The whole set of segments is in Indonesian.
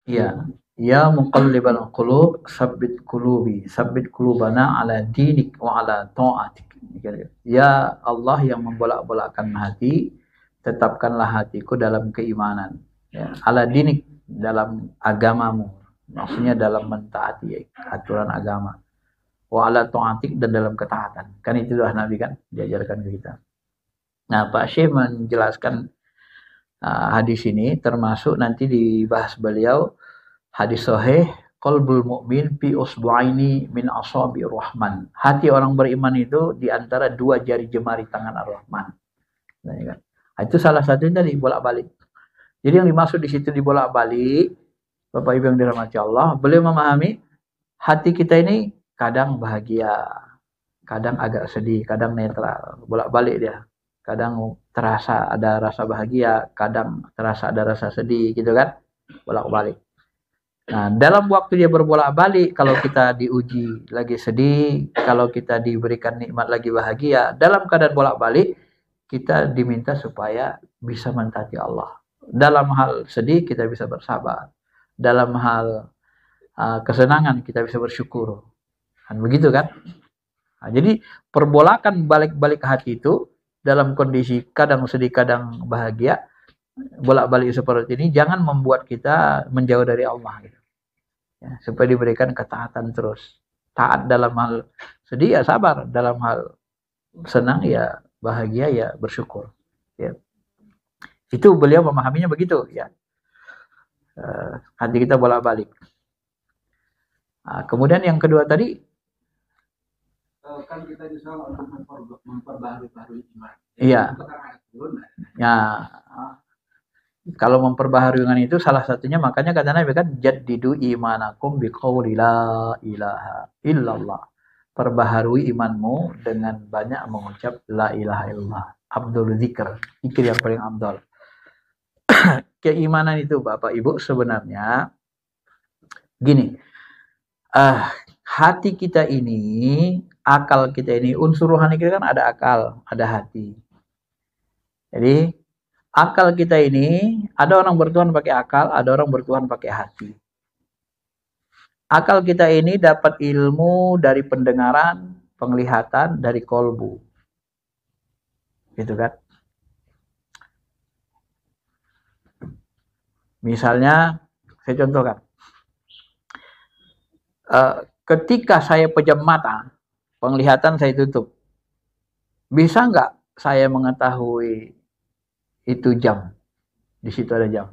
Ya, ya muqallibal qulub, sabbit qulubana ala dinik wa ala ta'atik. Ya Allah yang membolak-bolakkan hati, tetapkanlah hatiku dalam keimanan. Ya, ala dinik, dalam agamamu. Maksudnya dalam mentaati aturan agama. Wa ala ta'atik, dan dalam ketaatan. Kan itu doa Nabi kan, diajarkan ke kita. Nah, Pak Syekh menjelaskan hadis ini, termasuk nanti dibahas beliau hadis sahih, qalbul mu'min fi usbu'aini min asabi rahman. Hati orang beriman itu di antara dua jari jemari tangan ar-Rahman. Nah, ya kan? Itu salah satunya tadi bolak-balik. Jadi yang dimaksud di situ dibolak-balik, Bapak Ibu yang dirahmati Allah, beliau memahami hati kita ini kadang bahagia, kadang agak sedih, kadang netral, bolak-balik dia. Kadang terasa ada rasa bahagia, kadang terasa ada rasa sedih, gitu kan? Bolak-balik. Nah, dalam waktu dia berbolak-balik, kalau kita diuji lagi sedih, kalau kita diberikan nikmat lagi bahagia, dalam keadaan bolak-balik, kita diminta supaya bisa mentaati Allah. Dalam hal sedih, kita bisa bersabar. Dalam hal kesenangan, kita bisa bersyukur. Kan begitu kan? Nah, jadi perbolakan balik-balik hati itu, dalam kondisi kadang sedih, kadang bahagia, bolak-balik seperti ini, jangan membuat kita menjauh dari Allah gitu. Ya, supaya diberikan ketaatan terus. Taat dalam hal sedih ya sabar, dalam hal senang ya bahagia ya bersyukur. Ya. Itu beliau memahaminya begitu ya. Hati kita bolak-balik. Nah, kemudian yang kedua tadi, kan kita bisa memperbaharui iman. Iya. Ya. Kalau memperbaharui dengan itu salah satunya, makanya kata Nabi kan, jaddidu imanakum biqauli la ilaha illallah. Perbaharui imanmu dengan banyak mengucap la ilaha illallah. Abdul zikr, zikir yang paling abdul. Keimanan itu Bapak Ibu sebenarnya gini. Hati kita ini, akal kita ini, unsur rohani kita kan ada akal, ada hati. Jadi akal kita ini, ada orang bertuhan pakai akal, ada orang bertuhan pakai hati. Akal kita ini dapat ilmu dari pendengaran, penglihatan, dari kolbu. Gitu kan? Misalnya, saya contohkan. Ketika saya pejam mata, penglihatan saya tutup. Bisa nggak saya mengetahui itu jam? Di situ ada jam.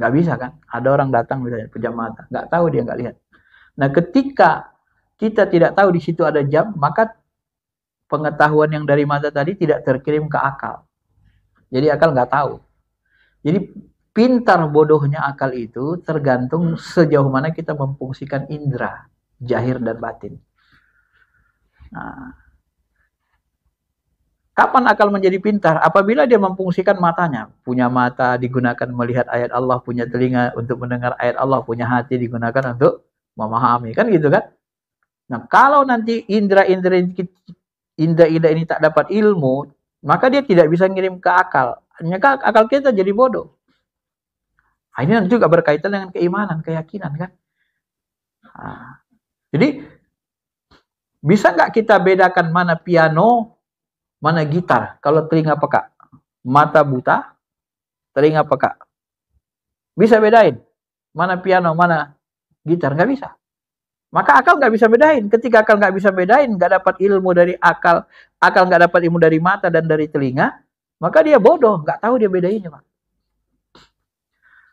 Nggak bisa kan? Ada orang datang misalnya pejam mata, nggak tahu, dia nggak lihat. Nah, ketika kita tidak tahu di situ ada jam, maka pengetahuan yang dari mata tadi tidak terkirim ke akal. Jadi akal nggak tahu. Jadi pintar bodohnya akal itu tergantung sejauh mana kita memfungsikan indera, zahir dan batin. Nah, kapan akal menjadi pintar? Apabila dia memfungsikan matanya. Punya mata digunakan melihat ayat Allah, punya telinga untuk mendengar ayat Allah, punya hati digunakan untuk memahami. Kan gitu kan? Nah, kalau nanti indera-indera ini tak dapat ilmu, maka dia tidak bisa ngirim ke akal. Maka akal kita jadi bodoh. Nah, ini nanti juga berkaitan dengan keimanan, keyakinan kan? Nah, jadi bisa nggak kita bedakan mana piano, mana gitar? Kalau telinga peka, mata buta, telinga peka, bisa bedain mana piano, mana gitar? Nggak bisa. Maka akal nggak bisa bedain. Ketika akal nggak bisa bedain, nggak dapat ilmu dari akal nggak dapat ilmu dari mata dan dari telinga, maka dia bodoh, nggak tahu dia bedainnya, Pak.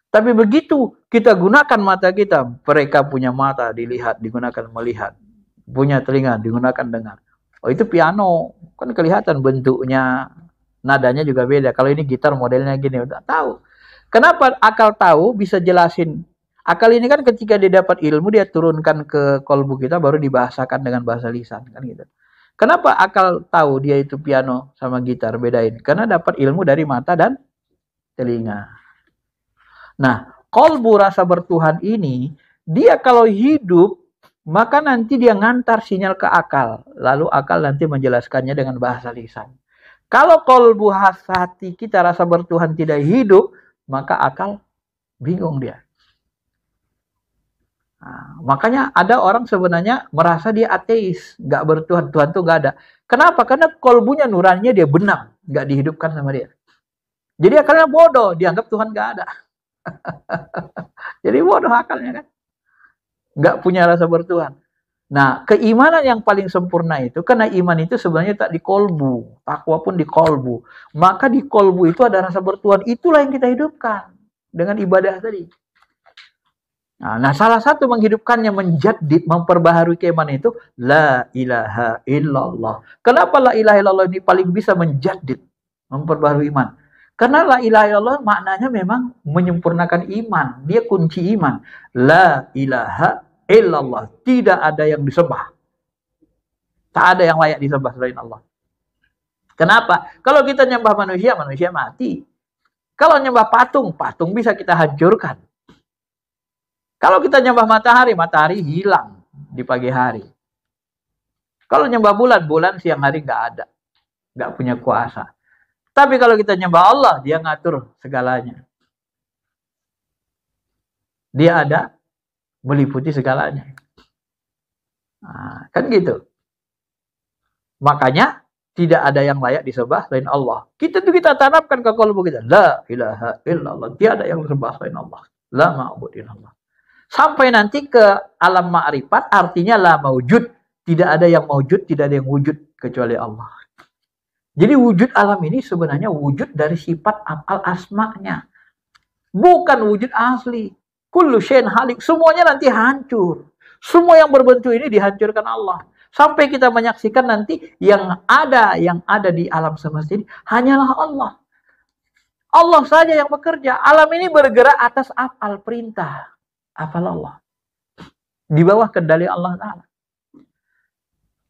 Tapi begitu kita gunakan mata kita, mereka punya mata dilihat, digunakan melihat, punya telinga digunakan dengar. Oh, itu piano, kan kelihatan bentuknya, nadanya juga beda. Kalau ini gitar modelnya gini, udah tahu. Kenapa akal tahu bisa jelasin? Akal ini kan ketika dia dapat ilmu, dia turunkan ke kolbu kita, baru dibahasakan dengan bahasa lisan, kan gitu. Kenapa akal tahu dia itu piano sama gitar bedain? Karena dapat ilmu dari mata dan telinga. Nah, kolbu rasa bertuhan ini, dia kalau hidup, maka nanti dia ngantar sinyal ke akal. Lalu akal nanti menjelaskannya dengan bahasa lisan. Kalau kolbu hati kita rasa bertuhan tidak hidup, maka akal bingung dia. Nah, makanya ada orang sebenarnya merasa dia ateis, nggak bertuhan, Tuhan tuh nggak ada. Kenapa? Karena kolbunya nuraninya dia benar, nggak dihidupkan sama dia. Jadi akalnya bodoh, dianggap Tuhan nggak ada. Jadi bodoh akalnya kan, nggak punya rasa bertuhan. Nah, keimanan yang paling sempurna itu, karena iman itu sebenarnya tak di kolbu, takwa pun di kolbu. Maka di kolbu itu ada rasa bertuhan, itulah yang kita hidupkan dengan ibadah tadi. Nah, salah satu menghidupkannya, menjaddid, memperbaharui keimanan itu la ilaha illallah. Kenapa la ilaha illallah ini paling bisa menjaddid, memperbaharui iman? Karena la ilaha illallah maknanya memang menyempurnakan iman. Dia kunci iman. La ilaha illallah. Tidak ada yang disembah. Tak ada yang layak disembah selain Allah. Kenapa? Kalau kita nyembah manusia, manusia mati. Kalau nyembah patung, patung bisa kita hancurkan. Kalau kita nyembah matahari, matahari hilang di pagi hari. Kalau nyembah bulan, bulan siang hari nggak ada. Nggak punya kuasa. Tapi kalau kita nyembah Allah, dia ngatur segalanya. Dia ada, meliputi segalanya. Nah, kan gitu. Makanya, tidak ada yang layak disembah selain Allah. Kita tanamkan ke kalbu kita. La ilaha illallah. Tiada yang disembah selain Allah. La ma'bud illallah. Sampai nanti ke alam ma'rifat, artinya la maujud. Tidak ada yang maujud, tidak ada yang wujud kecuali Allah. Jadi wujud alam ini sebenarnya wujud dari sifat af'al asma'nya. Bukan wujud asli. Kullu syai'in halik. Semuanya nanti hancur. Semua yang berbentuk ini dihancurkan Allah. Sampai kita menyaksikan nanti yang ada di alam semesta ini hanyalah Allah. Allah saja yang bekerja. Alam ini bergerak atas af'al, perintah. Afal Allah. Di bawah kendali Allah Ta'ala.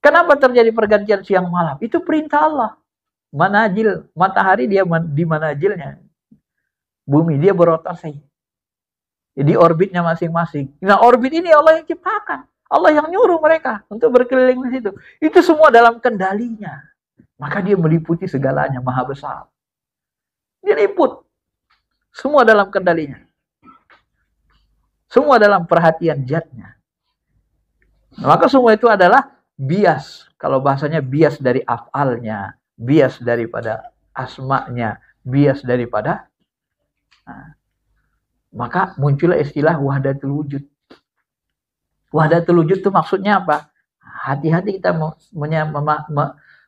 Kenapa terjadi pergantian siang malam? Itu perintah Allah. Manajil, matahari dia di manajilnya. Bumi dia berotasi. Di orbitnya masing-masing. Nah, orbit ini Allah yang ciptakan. Allah yang nyuruh mereka untuk berkeliling di situ. Itu semua dalam kendalinya. Maka dia meliputi segalanya, maha besar. Dia liput. Semua dalam kendalinya. Semua dalam perhatian zatnya. Maka semua itu adalah bias. Kalau bahasanya bias dari af'alnya. Bias daripada asma'nya. Bias daripada. Maka muncullah istilah wahdatul wujud. Wahdatul wujud itu maksudnya apa? Hati-hati kita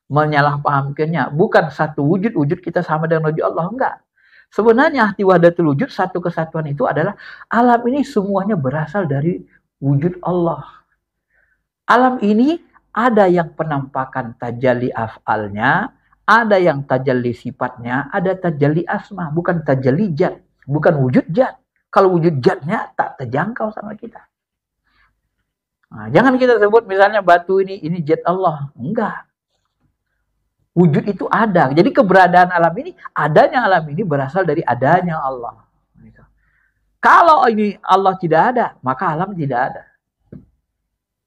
menyalahpahamkannya. Bukan satu wujud kita sama dengan wujud Allah. Enggak. Sebenarnya hati wahdatul wujud, satu kesatuan itu adalah alam ini semuanya berasal dari wujud Allah. Alam ini ada yang penampakan tajalli af'alnya, ada yang tajalli sifatnya, ada tajalli asma, bukan tajalli jat, bukan wujud jat. Kalau wujud jatnya tak terjangkau sama kita. Nah, jangan kita sebut misalnya batu ini jat Allah. Enggak. Wujud itu ada. Jadi keberadaan alam ini, adanya alam ini berasal dari adanya Allah. Kalau ini Allah tidak ada, maka alam tidak ada.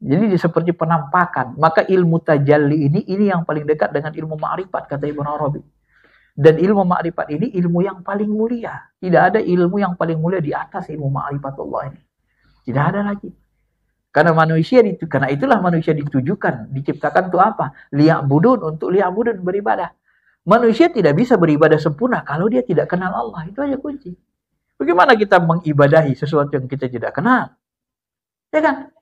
Jadi seperti penampakan. Maka ilmu tajalli ini yang paling dekat dengan ilmu ma'rifat, kata Ibn Arabi. Dan ilmu ma'rifat ini ilmu yang paling mulia. Tidak ada ilmu yang paling mulia di atas ilmu ma'rifatullah ini. Tidak ada lagi. Karena itulah manusia ditujukan, diciptakan untuk apa? Liya'budun, untuk liya'budun, beribadah. Manusia tidak bisa beribadah sempurna kalau dia tidak kenal Allah. Itu aja kunci. Bagaimana kita mengibadahi sesuatu yang kita tidak kenal? Ya kan?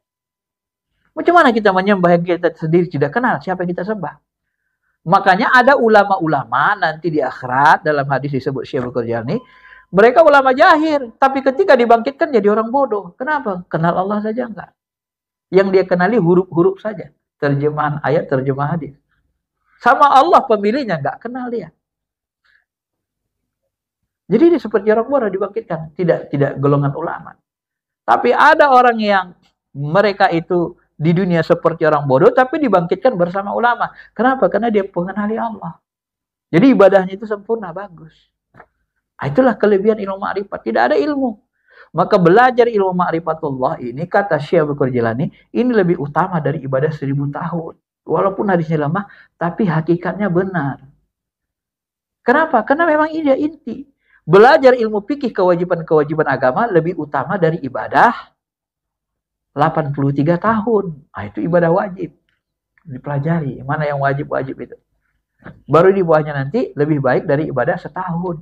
Macam mana kita menyembah yang kita sendiri tidak kenal? Siapa yang kita sembah? Makanya ada ulama-ulama nanti di akhirat, dalam hadis disebut Syekhul Qurjani, mereka ulama jahir, tapi ketika dibangkitkan jadi orang bodoh. Kenapa? Kenal Allah saja enggak. Yang dia kenali huruf-huruf saja. Terjemahan ayat, terjemahan hadis. Sama Allah pemiliknya, nggak kenal dia. Jadi dia seperti orang bodoh dibangkitkan. Tidak golongan ulama. Tapi ada orang yang mereka itu di dunia seperti orang bodoh, tapi dibangkitkan bersama ulama. Kenapa? Karena dia mengenali Allah. Jadi ibadahnya itu sempurna, bagus. Itulah kelebihan ilmu ma'rifat. Tidak ada ilmu. Maka belajar ilmu ma'rifatullah ini, kata Syekh Abdul Qadir Jilani, ini lebih utama dari ibadah 1000 tahun. Walaupun hadisnya lemah, tapi hakikatnya benar. Kenapa? Karena memang ini dia inti. Belajar ilmu fikih kewajiban-kewajiban agama lebih utama dari ibadah 83 tahun. Nah, itu ibadah wajib. Dipelajari. Mana yang wajib-wajib itu. Baru di bawahnya nanti lebih baik dari ibadah setahun.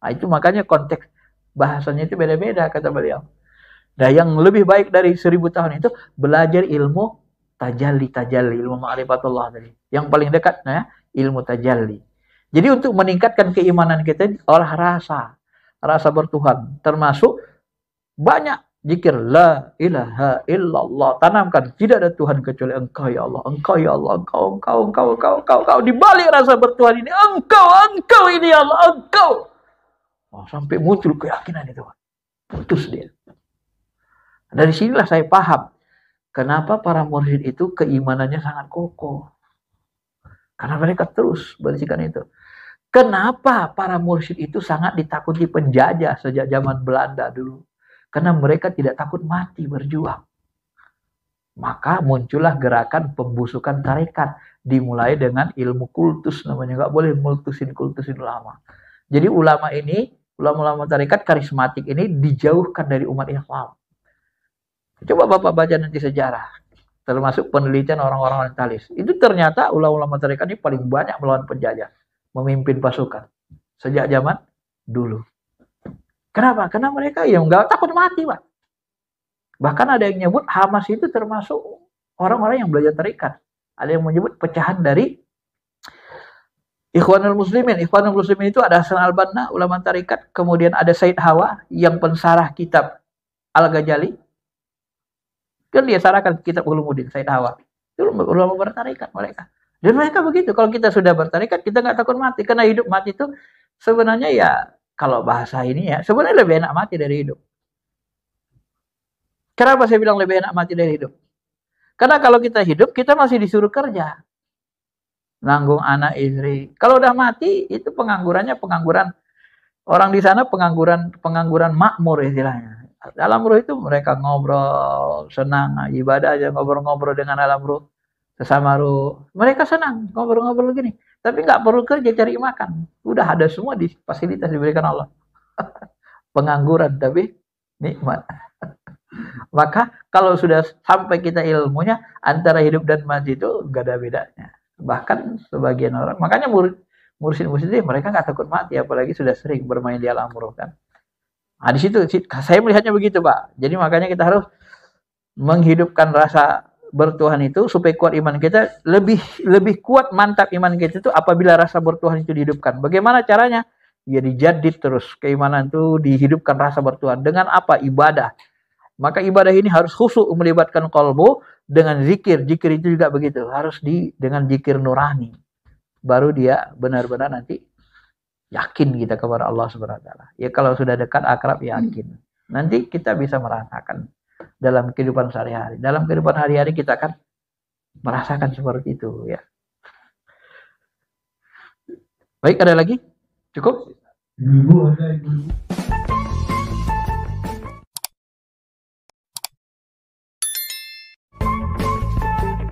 Nah, itu makanya konteks bahasanya itu beda-beda kata beliau. Nah, yang lebih baik dari 1000 tahun itu belajar ilmu tajalli, ilmu ma'rifatullah tadi. Yang paling dekat nah, ilmu tajalli. Jadi untuk meningkatkan keimanan kita olah rasa bertuhan, termasuk banyak zikir la ilaha illallah. Tanamkan tidak ada Tuhan kecuali Engkau ya Allah. Engkau ya Allah, engkau di balik rasa bertuhan ini engkau ini ya Allah, engkau. Oh, sampai muncul keyakinan itu. Putus dia. Dari sinilah saya paham kenapa para mursyid itu keimanannya sangat kokoh. Karena mereka terus bersikap itu. Kenapa para mursyid itu sangat ditakuti penjajah sejak zaman Belanda dulu? Karena mereka tidak takut mati berjuang. Maka muncullah gerakan pembusukan tarekat. Dimulai dengan ilmu kultus namanya. Nggak boleh kultusin ulama. Jadi ulama tarekat karismatik ini dijauhkan dari umat Islam. Coba Bapak baca nanti sejarah. Termasuk penelitian orang-orang orientalis. Itu ternyata ulama-ulama tarekat ini paling banyak melawan penjajah. Memimpin pasukan. Sejak zaman dulu. Kenapa? Karena mereka yang nggak takut mati, Pak. Bahkan ada yang menyebut Hamas itu termasuk orang-orang yang belajar tarekat. Ada yang menyebut pecahan dari Ikhwanul Muslimin. Ikhwanul Muslimin itu ada Hasan al-Banna, ulama tarekat. Kemudian ada Said Hawa yang pensarah kitab Al-Ghazali. Kan dia sarahkan kitab Ulumuddin, Said Hawa. Itu ulama bertarekat mereka. Dan mereka begitu. Kalau kita sudah bertarekat, kita nggak takut mati. Karena hidup mati itu sebenarnya ya, kalau bahasa ini ya, sebenarnya lebih enak mati dari hidup. Kenapa saya bilang lebih enak mati dari hidup? Karena kalau kita hidup, kita masih disuruh kerja. Nanggung anak istri. Kalau udah mati, itu penganggurannya pengangguran. Orang di sana pengangguran makmur istilahnya. Dalam ruh itu mereka ngobrol, senang, ibadah aja ngobrol-ngobrol dengan alam ruh. Sesama ruh. Mereka senang ngobrol-ngobrol gini. Tapi nggak perlu kerja cari makan. Udah ada semua di fasilitas diberikan Allah. Pengangguran tapi nikmat. Maka kalau sudah sampai kita ilmunya antara hidup dan mati itu nggak ada bedanya. Bahkan sebagian orang, makanya mursyid mereka nggak takut mati, apalagi sudah sering bermain di alam ruh kan. Nah, di situ saya melihatnya begitu, Pak. Jadi makanya kita harus menghidupkan rasa bertuhan itu supaya kuat iman kita, lebih kuat mantap iman kita itu apabila rasa bertuhan itu dihidupkan. Bagaimana caranya? Ya dijadid terus keimanan itu, dihidupkan rasa bertuhan dengan apa? Ibadah. Maka ibadah ini harus khusyuk melibatkan qalbu dengan zikir. Zikir itu juga begitu, harus dengan zikir nurani. Baru dia benar-benar nanti yakin kita kepada Allah Subhanahu wa taala. Ya kalau sudah dekat akrab yakin. Nanti kita bisa merasakan dalam kehidupan sehari-hari. Dalam kehidupan hari-hari kita akan merasakan seperti itu ya. Baik, ada lagi? Cukup? Ibu ada ibu.